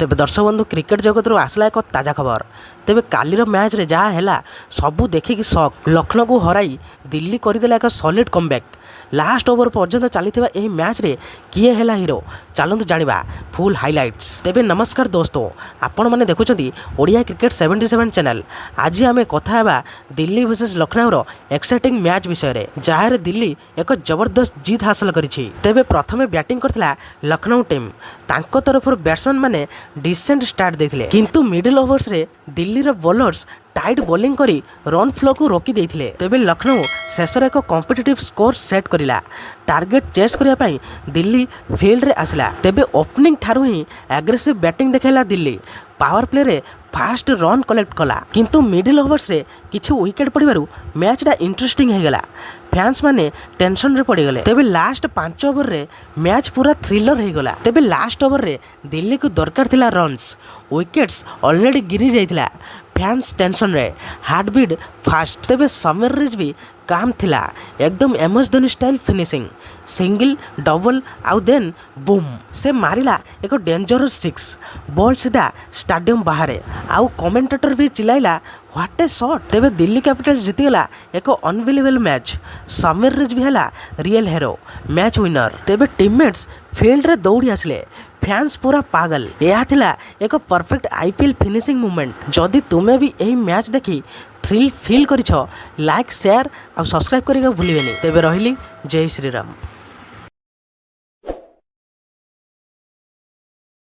तेबे दर्शक बंधु क्रिकेट जगत रू आसला एक ताजा खबर। तेबे कालीर मैच रे जहाँ है सबू देखिकी शक। लखनऊ को हराई दिल्ली करदेला एक सॉलिड कमबैक। लास्ट ओवर पर्यंत चली यह मैच रे किए है हीरो चलतु जाना फुल हाइलाइट्स। तेबे नमस्कार दोस्तों, आपण मैंने देखुं ओडिया क्रिकेट 77 चैनल। आज आम कथा Delhi versus Lucknow exciting match विषय जहाँ दिल्ली एक जबरदस्त जीत हासिल करिछि। तेबे प्रथमे बैटिंग करथिला लखनऊ टीम। तांको तरफर बैट्समैन माने डिसेंट स्टार्ट देथिले, किंतु मिडिल ओवर्स रे दिल्ली रो बॉलर्स टाइट बॉलिंग करी रन फ्लो को रोकी देथिले। तेबे लखनऊ शेषर एक कॉम्पिटिटिव स्कोर सेट करिला। टार्गेट चेस करिया पई दिल्ली फील्ड रे आसला। तेबे ओपनिंग ठारू ही एग्रेसिव बैटिंग देखेला दिल्ली। पावर प्ले रे फास्ट रन कलेक्ट कला, किंतु मिडिल ओवर्स रे किछु विकेट पड़िबारु मैचटा इंटरेस्टिंग हो गला। फैंस माने टेंशन रे पड़ी गले। तेबे लास्ट 5 ओवर रे मैच पूरा थ्रिलर हो गला। तेबे लास्ट ओवर रे दिल्ली को दरकार थिला रन्स। विकेट्स ऑलरेडी गिरी जाइथिला। फैंस टेंशन रे, हार्टबीट फास्ट। तेबे समीर रिज भी काम थिला, एकदम MS Dhoni style finishing. Single double आउ देन बूम से मारिला एक डेंजरस 6 बॉल सीधा स्टेडियम बाहर। आउ कमेंटेटर भी चिल्लाइला व्हाट ए शॉट। तेबे दिल्ली कैपिटल्स जीतीगला एक अनबिलीवेबल मैच। समीर रिज भी है रियल हीरो, मैच विनर। तेबे टीममेट्स फील्ड रे दौड़ी आसले। फैंस पूरा पागल। यह थिला एक परफेक्ट आईपीएल फिनिशिंग मूवमेंट। जदि तुमे भी यही मैच देखी थ्रिल फील करिछ, लाइक शेयर और सब्सक्राइब करिका भूलिबेनी। तेबे रहिली, जय श्री राम।